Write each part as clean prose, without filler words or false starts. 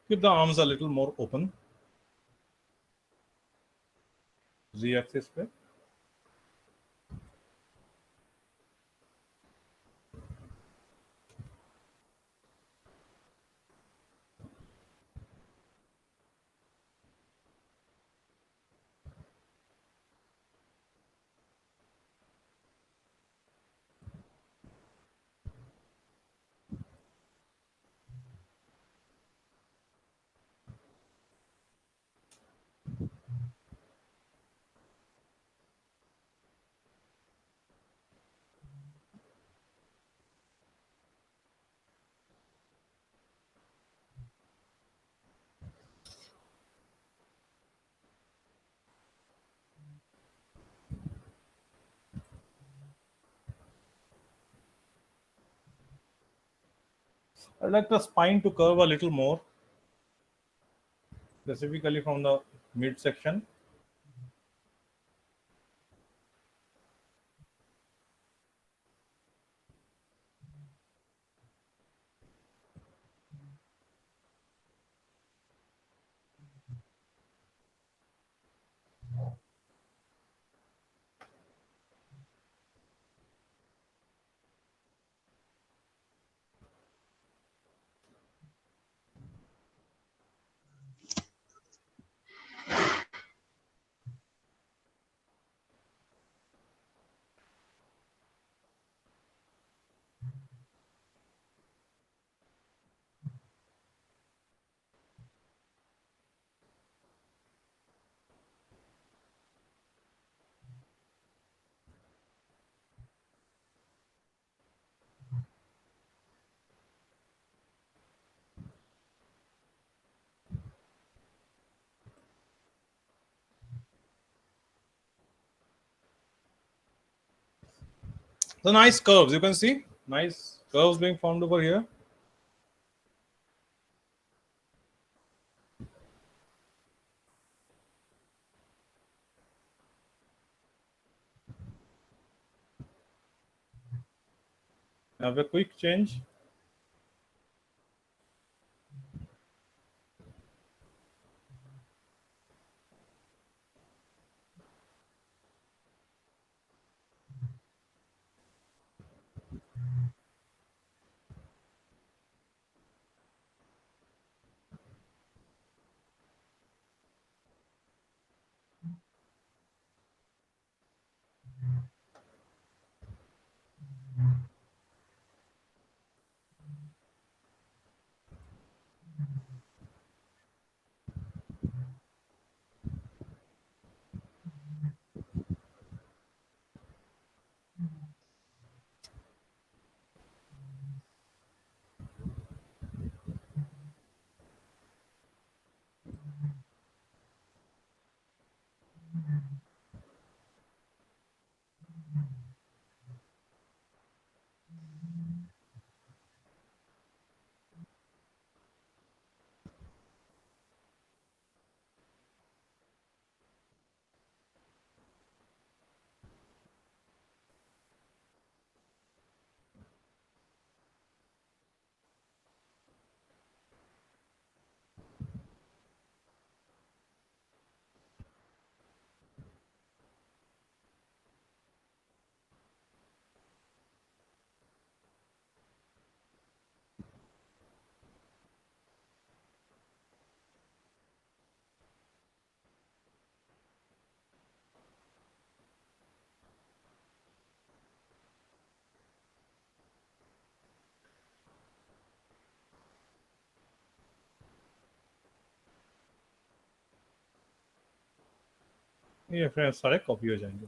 Keep the arms a little more open. Z axis पे. I'd like the spine to curve a little more, specifically from the midsection. The nice curves, you can see nice curves being formed over here. Have a quick change. ये friends सारे copy हो जाएंगे.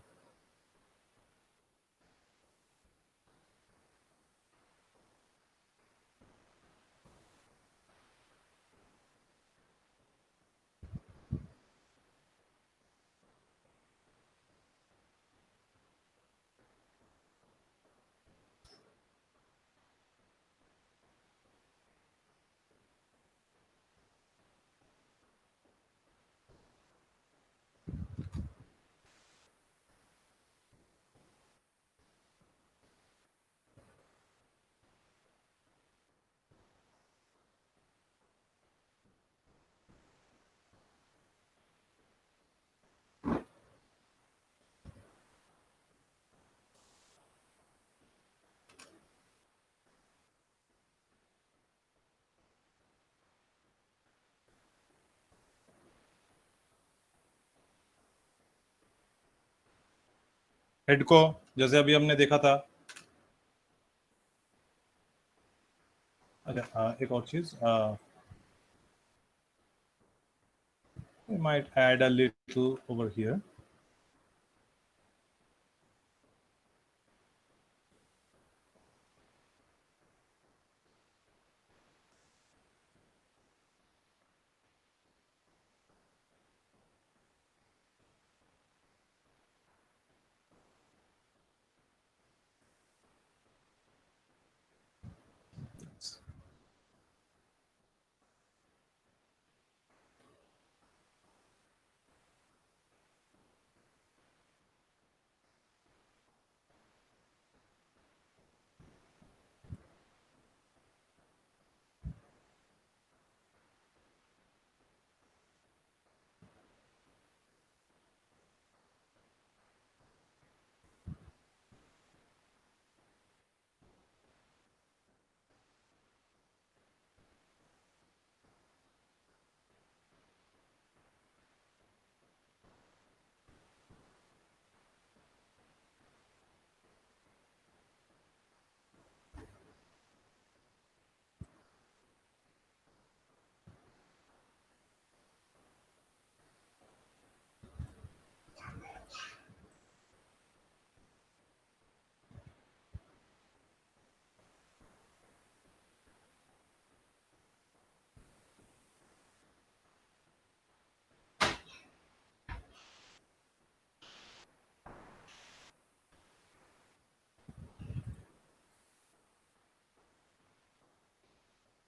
Head को, जैसे अभी हमने देखा था। अच्छा, एक और चीज, we might add a little over here.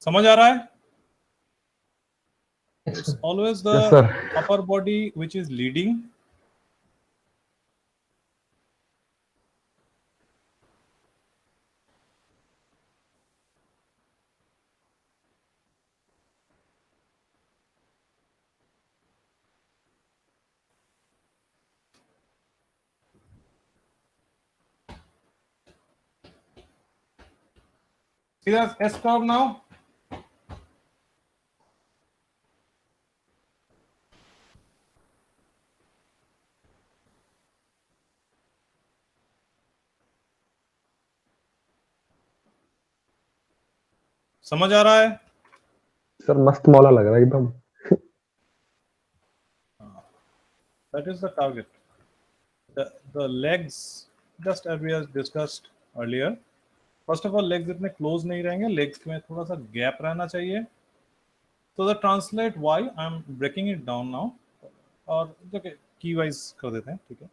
समझ आ रहा है? It's always the Yes, sir. upper body which is leading. See that S curve now? समझ आ रहा है? सर मस्त मौला लग रहा है एकदम. That is the target. The legs, just as we have discussed earlier. First of all, legs इतने close नहीं रहेंगे, legs में थोड़ा सा gap रहना चाहिए. So the translate why I'm breaking it down now. और देखिए key wise कर देते हैं, ठीक है?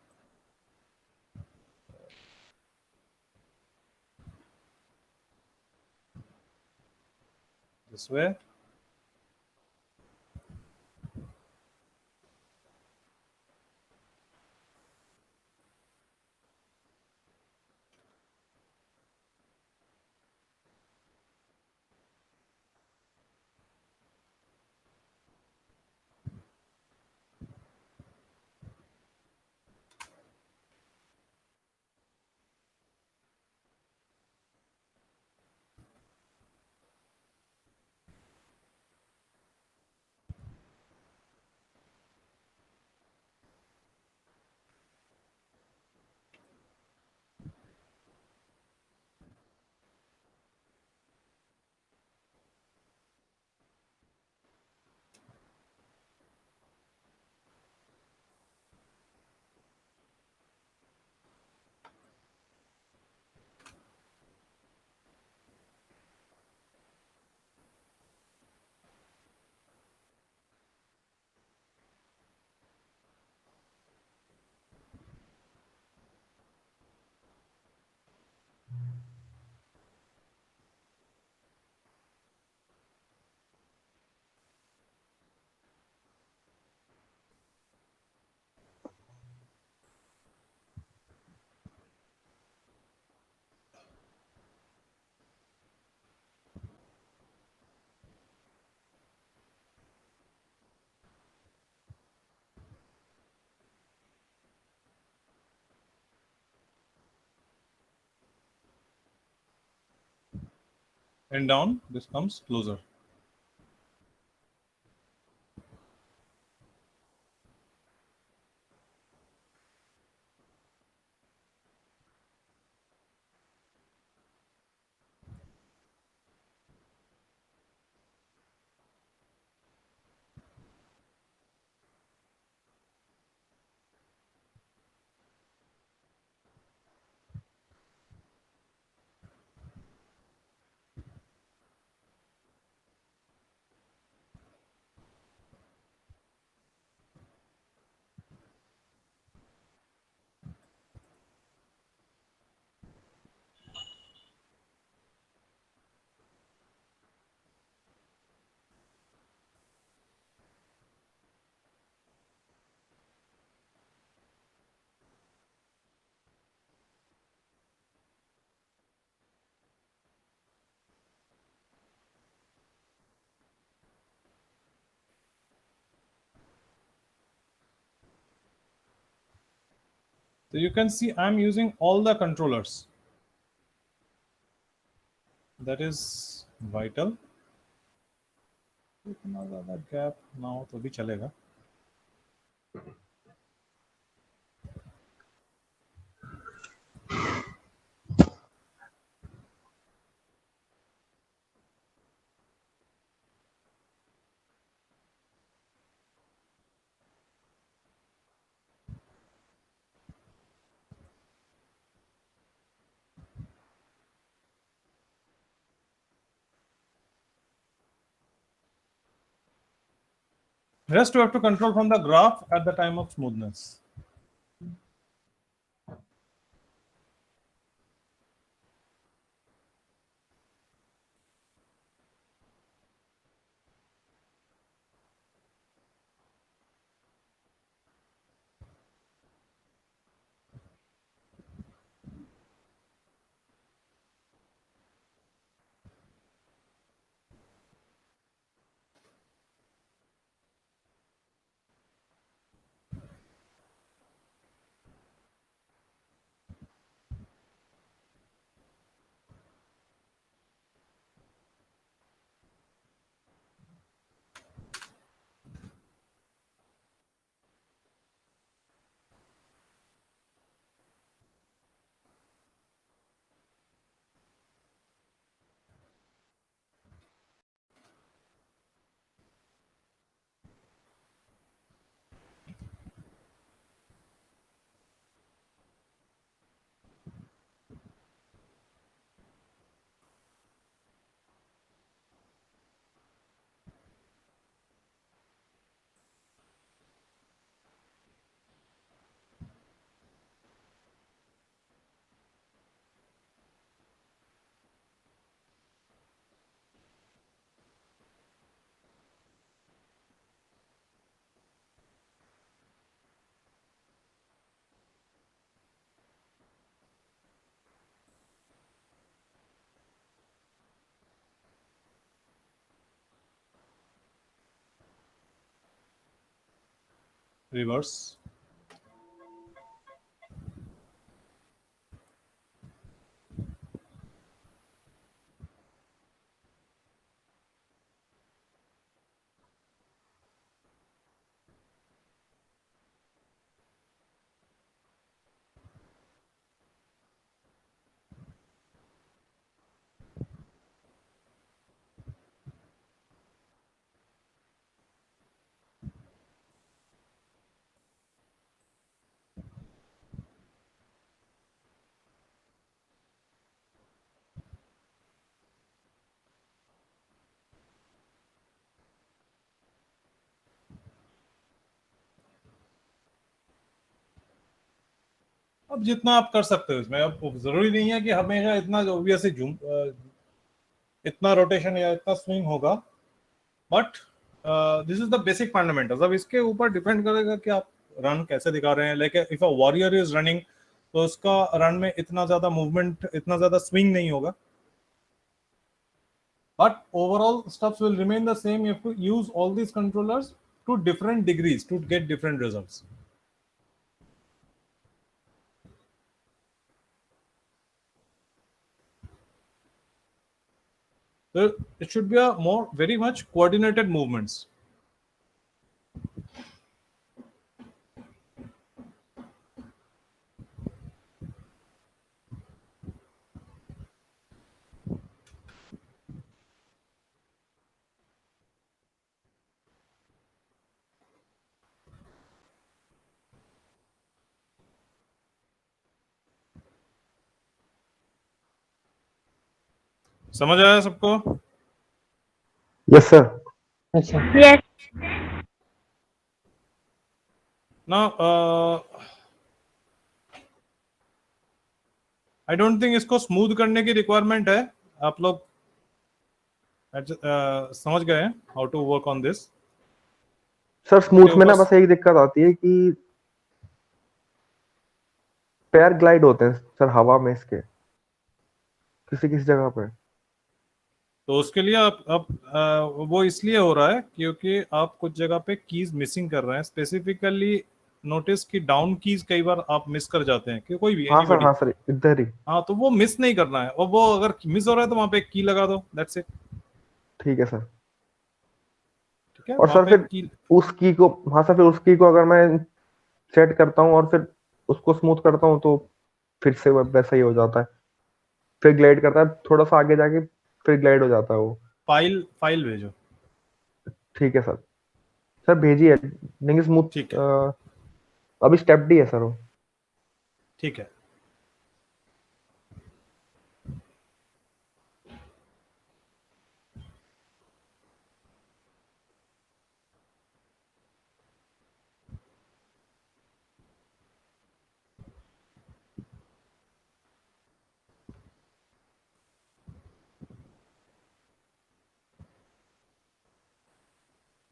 This way. And down, this comes closer. So you can see I'm using all the controllers. That is vital. इतना ज़्यादा गैप ना हो तो भी चलेगा. Rest you have to control from the graph at the time of smoothness. Reverse. अब जितना आप कर सकते हो इसमें, अब जरूरी नहीं है कि हमेशा इतना ऑब्वियसली इतना रोटेशन या इतना स्विंग होगा, but this is the basic fundamentals. अब इसके ऊपर डिपेंड करेगा कि आप रन कैसे दिखा रहे हैं. Like if a warrior is running, तो उसका रन में इतना ज्यादा मूवमेंट, इतना ज्यादा स्विंग नहीं होगा, but overall stuff will remain the same. You have to use all these controllers to different degrees to get different results. So it should be a more very much coordinated movements. समझ आया सबको? Yes, sir. Yes. Now I don't think इसको smooth करने की requirement है. आप लोग समझ गए हैं how to work on this. Sir smooth में ना बस एक दिक्कत आती है कि पैर ग्लाइड होते हैं सर हवा में इसके किसी किसी जगह पे. तो उसके लिए आप वो इसलिए हो रहा है क्योंकि आप कुछ जगह पे कीज मिसिंग कर रहे हैं. स्पेसिफिकली नोटिस कि डाउन कीज कई बार आप मिस कर जाते हैं कि कोई भी हाँ एनीबॉडी। सर इधर ही। हाँ, तो वो मिस नहीं करना है, और वो अगर मिस हो रहा है तो वहां पे एक की लगा दो, दैट्स इट। ठीक है सर। ठीक है, और वहां सर पे फिर की। उस की को, हाँ सर फिर उस की को अगर मैं सेट करता हूँ और फिर उसको स्मूथ करता हूँ तो फिर से वैसा ही हो जाता है, फिर ग्लाइड करता है थोड़ा सा आगे जाके, फिर ग्लाइड हो जाता है वो। फाइल फाइल भेजो। ठीक है सर। सर भेजिए लेकिन ठीक स्मूथ, है। अभी स्टेप डी है सर वो। ठीक है।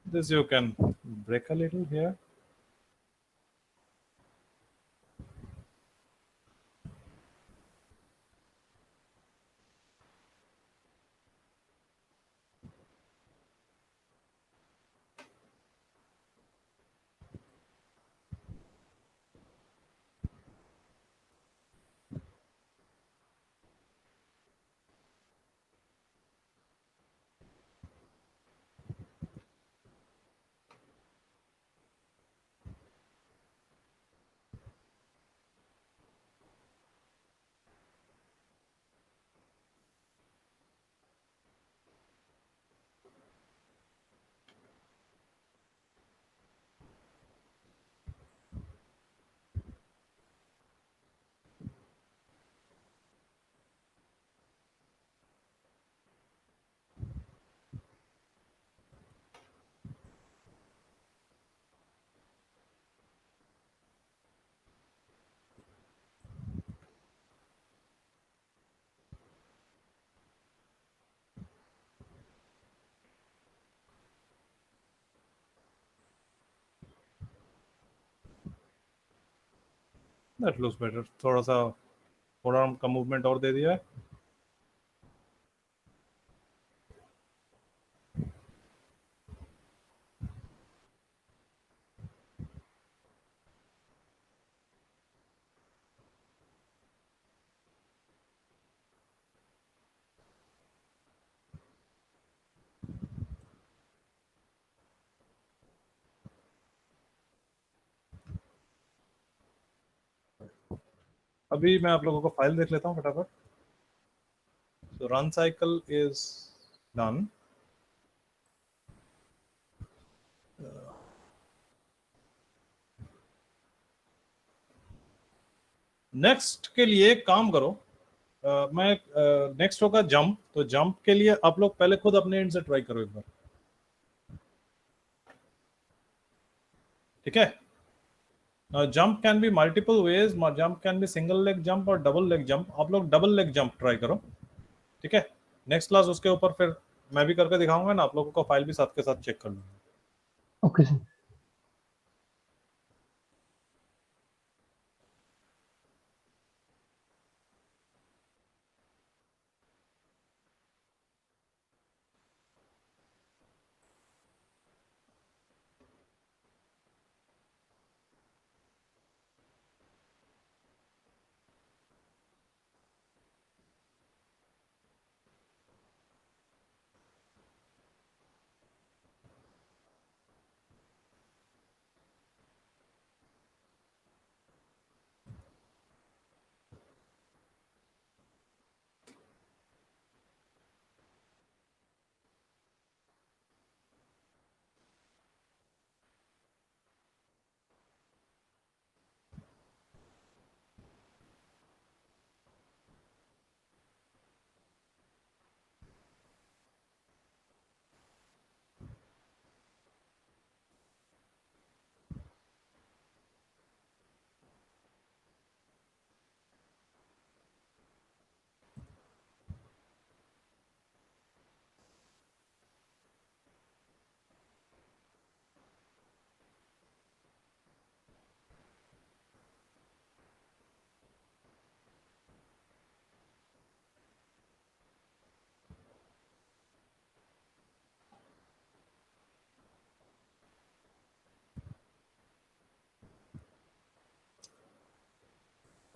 This you can break a little here. That looks better. थोड़ा सा थोड़ा का मूवमेंट और दे दिया है। अभी मैं आप लोगों को फाइल देख लेता हूँ फटाफट। So run cycle is done. Next के लिए एक काम करो। मैं नेक्स्ट होगा जंप, तो जंप के लिए आप लोग पहले खुद अपने एंड से ट्राई करो एक बार। ठीक है। Jump can be multiple ways, jump can be single leg jump और डबल लेग जंप। आप लोग डबल लेग जंप ट्राई करो। ठीक है। नेक्स्ट क्लास उसके ऊपर फिर मैं भी करके दिखाऊंगा ना, आप लोगों को फाइल भी साथ के साथ चेक कर लूंगा। Okay sir.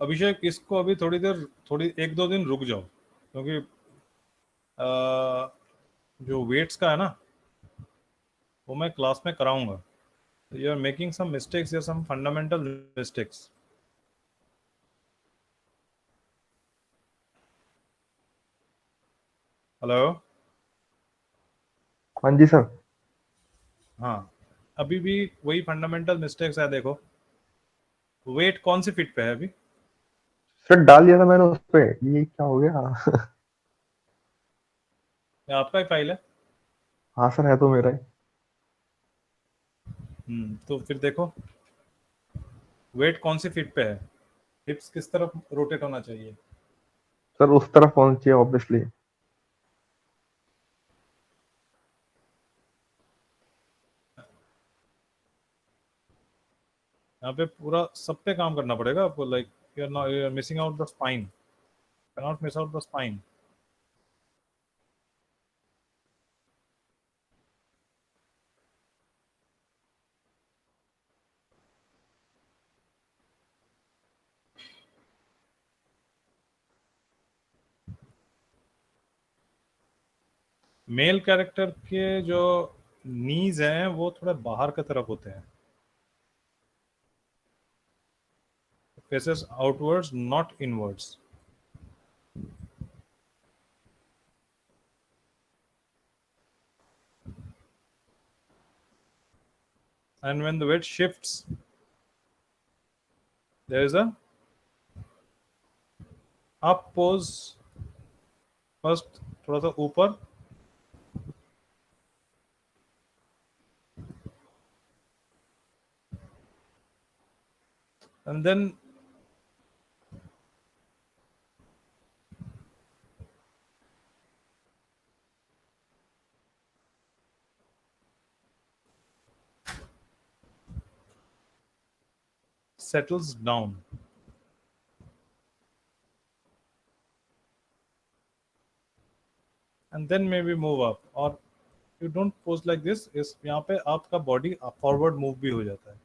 अभिषेक इसको अभी थोड़ी 1-2 दिन रुक जाओ, क्योंकि जो वेट्स का है ना वो मैं क्लास में कराऊंगा. You are making some mistakes, some fundamental mistakes. Hello. हाँ जी सर. हाँ, अभी भी वही फंडामेंटल मिस्टेक्स है. देखो वेट कौन सी फिट पे है अभी? सर डाल दिया था मैंने उस पे, ये क्या हो गया? ये आपका ही फाइल है. हाँ सर, है तो मेरा ही. तो फिर देखो वेट कौन सी फिट पे है, हिप्स किस तरफ रोटेट होना चाहिए. सर उस तरफ पहुंची है ऑब्वियसली. यहाँ पे पूरा सब पे काम करना पड़ेगा आपको. Like you are missing out the spine, can not miss out the spine. Male character के जो नीज हैं वो थोड़ा बाहर की तरफ होते हैं, faces outwards not inwards. And when the weight shifts there is a up pose. First थोड़ा सा ऊपर, and then settles down. And then maybe move up. और you don't pose like this, इस यहाँ पे आपका बॉडी फॉरवर्ड मूव भी हो जाता है.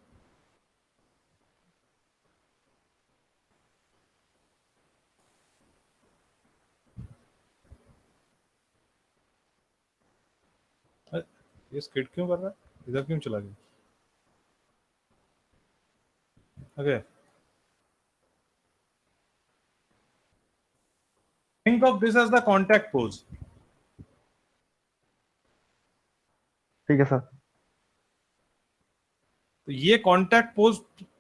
अरे, ये स्किड क्यों कर रहा है, इधर क्यों चला गया. Okay, think of this as the contact pose. ठीक है सर. तो ये कॉन्टैक्ट पोज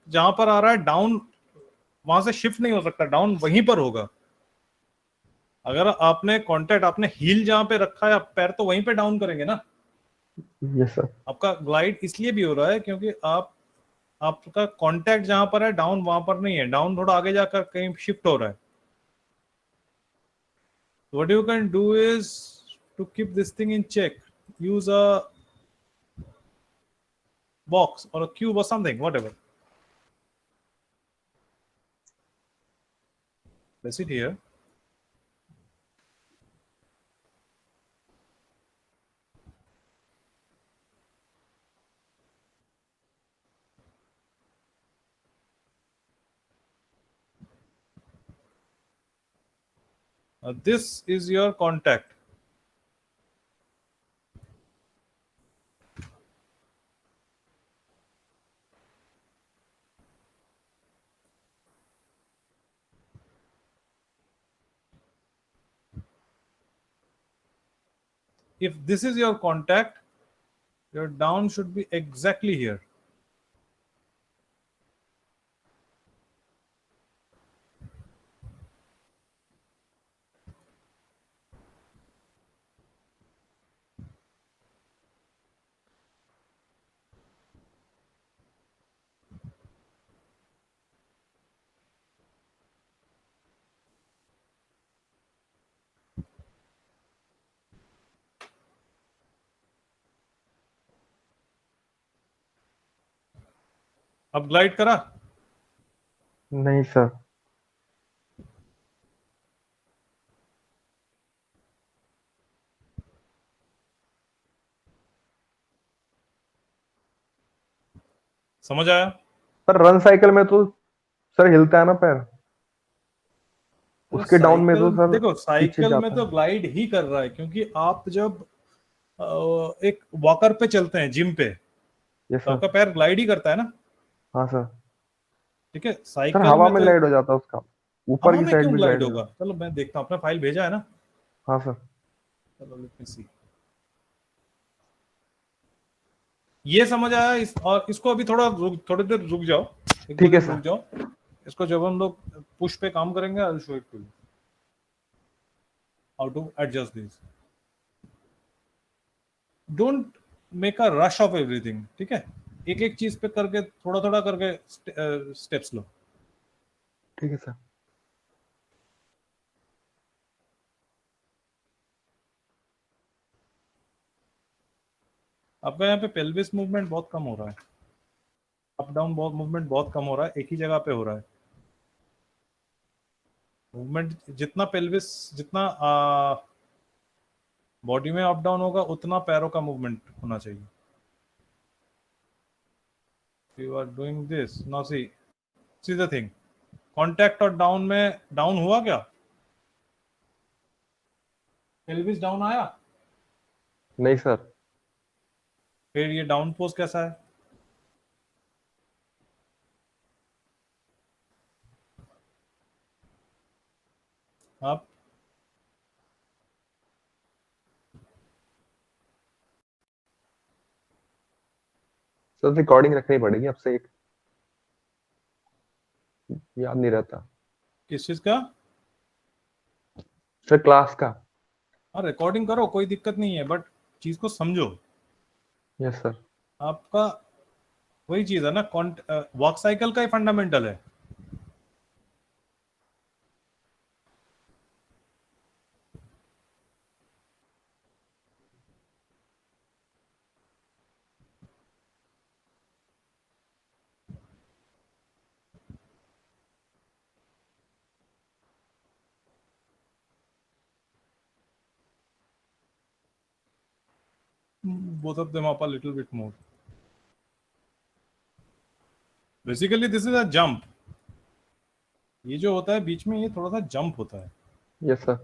जहां पर आ रहा है डाउन, वहां से शिफ्ट नहीं हो सकता, डाउन वहीं पर होगा. अगर आपने कॉन्टैक्ट, आपने हील जहां पे रखा है, आप पैर तो वहीं पे डाउन करेंगे ना. Yes sir. आपका ग्लाइड इसलिए भी हो रहा है क्योंकि आपका कांटेक्ट जहां पर है डाउन वहां पर नहीं है, डाउन थोड़ा आगे जाकर कहीं शिफ्ट हो रहा है. What you can do is to keep this thing in check, use a box or a cube or something, whatever. Place it here. This is your contact. If this is your contact, your down should be exactly here. अब glide करा. नहीं sir. समझ आया? पर run cycle में तो sir हिलता है ना पैर. अरे उसके डाउन में तो साइकिल सर देखो, पीछे साइकिल में जाता तो है। ग्लाइड ही कर रहा है, क्योंकि आप जब एक वॉकर पे चलते हैं जिम पे, यस तो सर। आपका पैर ग्लाइड ही करता है ना। हाँ सर। ठीक है, सर साइकिल हवा में में तो ग्लाइड हो जाता है उसका, ऊपर हवा की में साइड क्यों भी ग्लाइड ग्लाइड हो होगा? जाता चलो मैं देखता हूँ, आपने फाइल भेजा है ना। है। हाँ सर। चलो लेट मी सी। ये समझ आया और इसको अभी थोड़ी देर रुक जाओ, एक दो ठीक है दिन रुक सर। जाओ। इसको जब हम लोग पुश पे काम करेंगे, I will show it to you how to adjust this. Don't make a rush of everything, ठीक है? एक एक चीज पे करके, थोड़ा थोड़ा करके स्टेप्स लो। ठीक है सर। आपका यहाँ पे पेल्विस मूवमेंट बहुत कम हो रहा है, अप डाउन बहुत मूवमेंट बहुत कम हो रहा है, एक ही जगह पे हो रहा है मूवमेंट। जितना पेल्विस, जितना बॉडी में अप डाउन होगा, उतना पैरों का मूवमेंट होना चाहिए। You are doing this now, see the thing, contact और डाउन में डाउन हुआ क्या? पेल्विस डाउन आया? नहीं सर। फिर ये डाउन पोज कैसा है? आप सर रिकॉर्डिंग रखनी पड़ेगी आपसे एक, याद नहीं रहता। किस चीज का? सर क्लास का। हाँ, रिकॉर्डिंग करो, कोई दिक्कत नहीं है, बट चीज को समझो। Yes sir. आपका वही चीज है ना, वॉक साइकिल का ही फंडामेंटल है। both of them up a little bit more. Basically this is a jump. ये जो होता है बीच में, ये थोड़ा सा जंप होता है। Yes sir.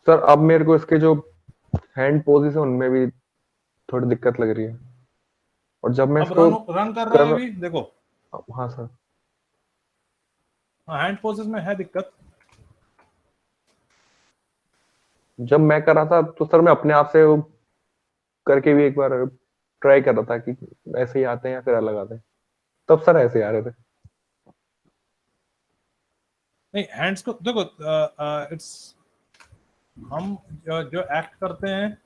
सर अब मेरे को इसके जो हैंड पोजेस है उनमें भी थोड़ी दिक्कत लग रही है, और जब मैं अब इसको रन रन कर रहा है कर। अभी देखो। हाँ सर। हैंड पोजेस में है दिक्कत। जब मैं कर रहा था तो सर मैं अपने आप से वो करके भी एक बार ट्राई कर रहा था कि ऐसे ही आते हैं या फिर अलग आते हैं, तब सर ऐसे आ रहे थे। नहीं, हैंड्स को देखो, इट्स हम जो एक्ट करते हैं,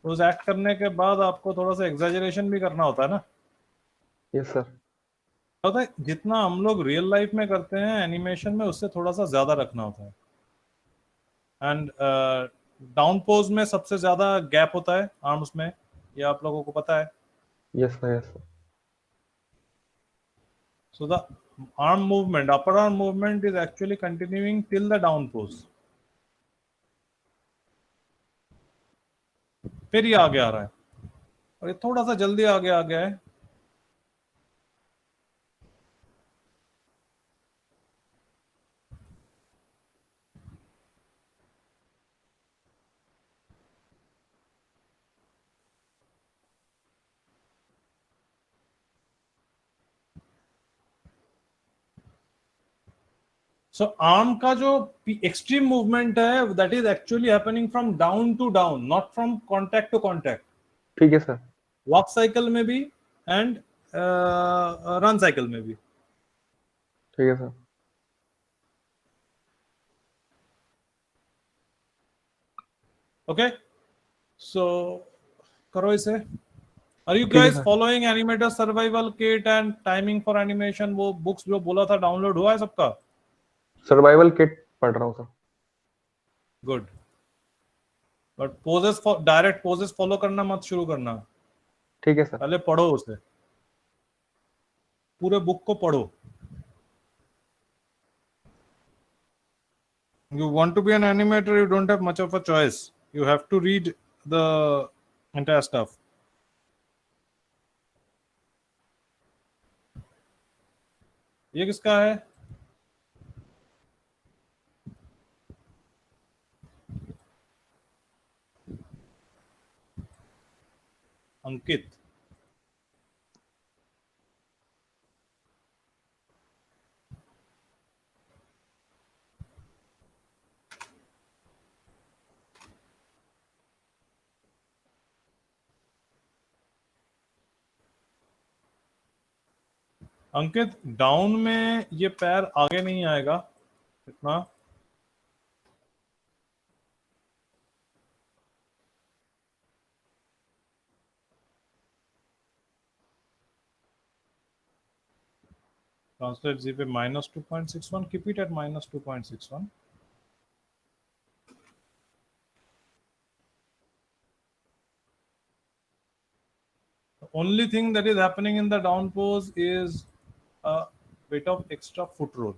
उस एक्ट करने के बाद आपको थोड़ा सा एग्जैजरेशन भी करना होता है ना। Yes sir. होता है जितना हम लोग रियल लाइफ में करते हैं एनिमेशन में, उससे थोड़ा सा ज्यादा रखना होता है। एंड डाउन पोज में सबसे ज्यादा गैप होता है आर्म्स में, ये आप लोगों को पता है। Yes sir. Yes sir. So the arm movement, upper arm movement is actually continuing till the down pose. फिर ये आगे आ रहा है, और ये थोड़ा सा जल्दी आगे आ गया है। सो आर्म का जो एक्सट्रीम मूवमेंट है, that is actually happening from down to down, not from contact to contact. ठीक है सर। वॉक साइकिल में भी एंड रन साइकिल में भी। ठीक है सर। ओके, सो करो इसे। आर यू ठीक है guys sir. Following animator survival kit and timing for animation? वो बुक्स जो बोला था डाउनलोड हुआ है सबका? सर्वाइवल किट पढ़ रहा हूँ sir. Good. But poses, direct poses follow करना मत शुरू करना, ठीक है सर। पहले पढ़ो उसे, पूरे बुक को पढ़ो। You want to be an animator, you don't have much of a choice. You have to read the entire stuff. ये किसका है? अंकित। अंकित डाउन में ये पैर आगे नहीं आएगा इतना, ट्रांसलेट जी पे -2.61, keep it at -2.61। The only thing that is happening in the down pose is a bit of extra foot roll.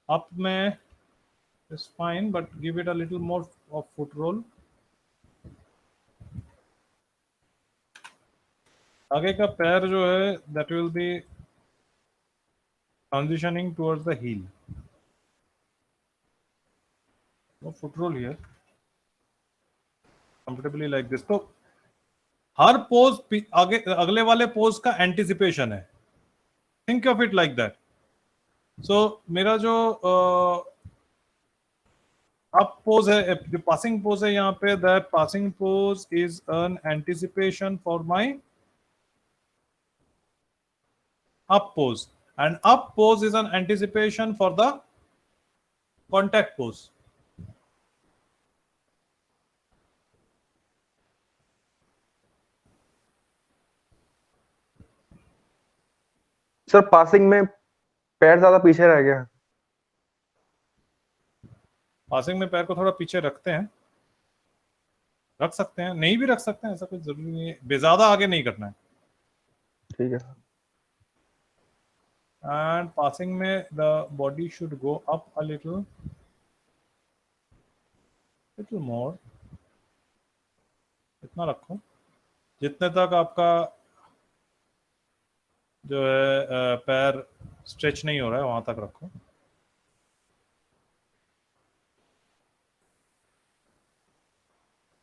Up में is fine, but give it a little more of foot roll. आगे का पैर जो है that will be transitioning towards the heel. No foot roll here. Comfortably like this. तो हर pose आगे अगले वाले पोज का एंटिसिपेशन है। Think of it like that. So मेरा जो अप पोज है, जो पासिंग पोज है यहाँ पे, that passing pose is an anticipation for my up pose, and up pose is an anticipation for the contact pose. Sir passing में पैर ज्यादा पीछे रह गया। पासिंग में पैर को थोड़ा पीछे रखते हैं, रख सकते हैं, नहीं भी रख सकते हैं, ऐसा कुछ जरूरी नहीं है, बेज्यादा आगे नहीं करना है। ठीक है। And passing में the body should go up a little more. इतना रखो जितने तक आपका जो है पैर स्ट्रेच नहीं हो रहा है, वहां तक रखो।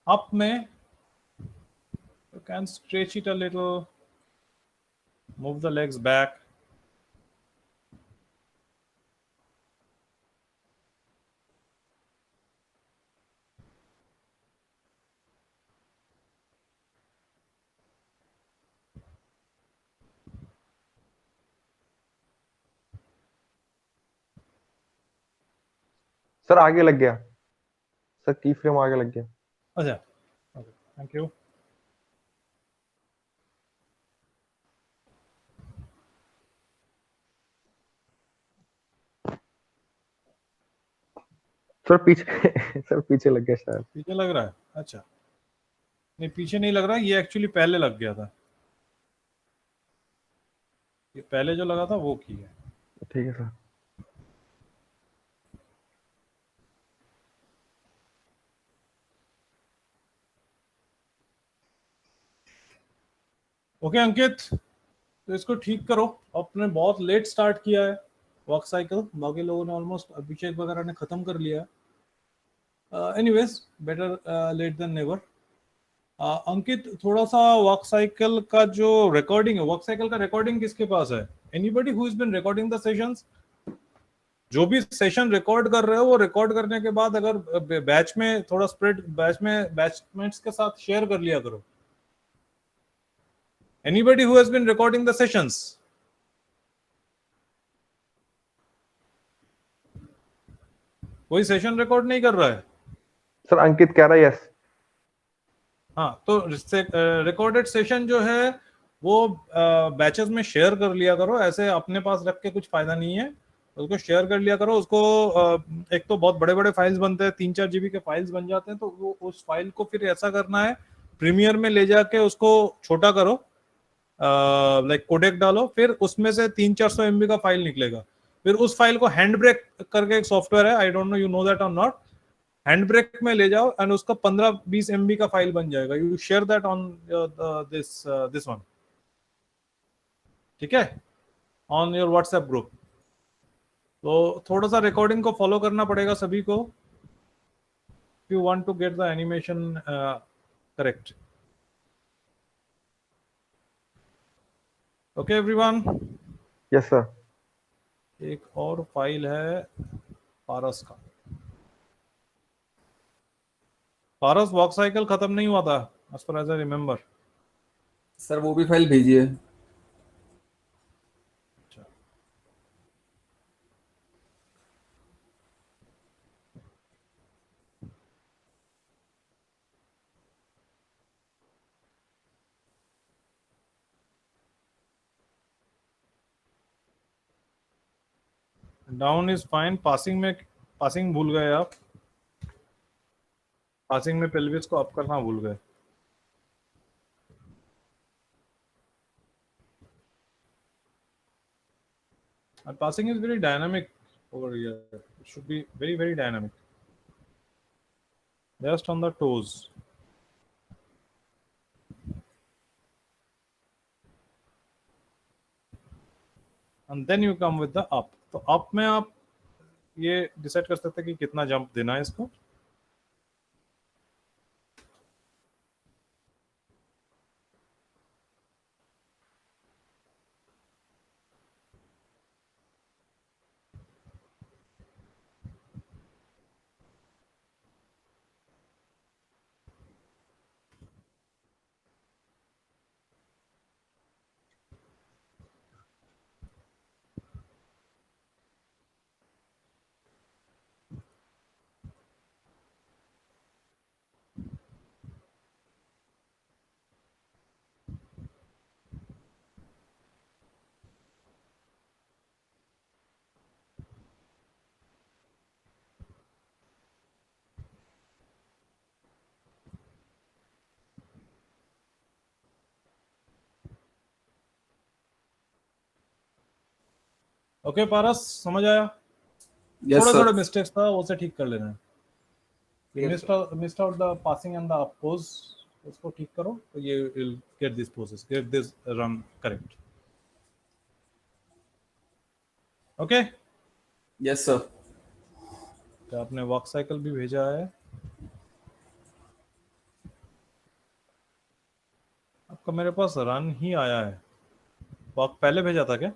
अप में you can stretch it a little, move the legs back. Sir आगे लग गया, सर की फ्रेम आगे लग गया। अच्छा, ओके, थैंक यू। सर पीछे सर पीछे लग गया शायद। पीछे लग रहा है? अच्छा, नहीं पीछे नहीं लग रहा, ये एक्चुअली पहले लग गया था। ये पहले जो लगा था वो की है। ठीक है सर। ओके अंकित, तो इसको ठीक करो। आपने बहुत लेट स्टार्ट किया है वॉक साइकिल, बाकी लोगों ने ऑलमोस्ट, अभिषेक वगैरह ने खत्म कर लिया है। Anyways, better late than never. Ankit, थोड़ा सा वॉक साइकिल का जो रिकॉर्डिंग है, वॉक साइकिल का रिकॉर्डिंग किसके पास है? Anybody who is been recording the sessions? जो भी सेशन रिकॉर्ड कर रहे हो, वो रिकॉर्ड करने के बाद अगर बैच में थोड़ा स्प्रेड, बैच में बैचमेट्स के साथ शेयर कर लिया करो। Anybody who has been recording the sessions? कोई सेशन रिकॉर्ड नहीं कर रहा है? सर अंकित कह रहा है यस। हाँ, तो रिकॉर्डेड सेशन जो है वो बैचेस में शेयर कर लिया करो। ऐसे अपने पास रख के कुछ फायदा नहीं है, उसको शेयर कर लिया करो। उसको एक तो बहुत बड़े बड़े फाइल्स बनते हैं, 3-4 GB के फाइल्स बन जाते हैं, तो वो उस फाइल को फिर ऐसा करना है, प्रीमियर में ले जाके उसको छोटा करो, लाइक कोडेक डालो, फिर उसमें से 300-400 MB का फाइल निकलेगा। फिर उस फाइल को हैंड ब्रेक करके एक सॉफ्टवेयर है, I don't know you know that और नॉट, हैंड ब्रेक में ले जाओ एंड उसका 15-20 MB का फाइल बन जाएगा। You share that on this one, ठीक है? On your WhatsApp group. तो थोड़ा सा रिकॉर्डिंग को फॉलो करना पड़ेगा सभी को, if you want to get the animation correct. Okay everyone, yes sir. एक और फाइल है पारस का। पारस वॉक साइकिल खत्म नहीं हुआ था as far as I remember। Sir वो भी फाइल भेजिए। Down is fine. पासिंग भूल गए आप, पासिंग में पेल्विस को अप करना भूल गए। And passing is very dynamic over here. It should be very, very dynamic. Just on the toes. And then you come with the up. तो up में आप ये डिसाइड कर सकते हैं कि कितना जंप देना है इसको। ओके पारस, समझ आया? यस थोड़ा सर। थोड़ा मिस्टेक्स था, वो से ठीक कर लेना है। Missed out the passing and the up pose, उसको ठीक करो तो ये will get this poses, get this run correct. Okay, yes sir. तो आपने वॉक साइकिल भी भेजा है। आपका मेरे पास रन ही आया है, वॉक पहले भेजा था क्या?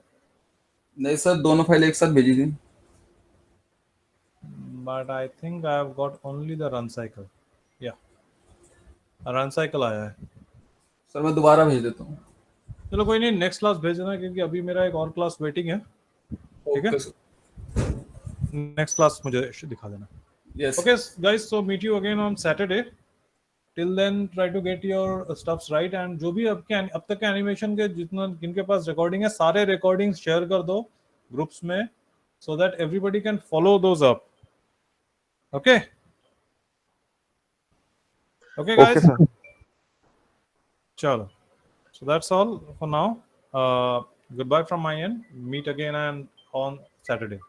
नहीं सर, दोनों फाइल एक साथ भेजी थी। But I think I have got only the run cycle. या रन साइकिल आया है। सर मैं दोबारा भेज देता हूँ। चलो कोई नहीं, नेक्स्ट क्लास भेजना क्योंकि अभी मेरा एक और क्लास वेटिंग है। ठीक है, ओके सर। नेक्स्ट क्लास मुझे दिखा देना। Yes. Okay guys, so meet you again on Saturday. Till then try to get your stuffs right, and जो भी अब तक के एनिमेशन के जितना जिनके पास रिकॉर्डिंग है सारे रिकॉर्डिंग्स शेयर कर दो ग्रुप्स में, so that everybody can follow those up. Okay? Okay guys? Okay sir. चलो, so that's all for now. Goodbye from my end. Meet again and on Saturday.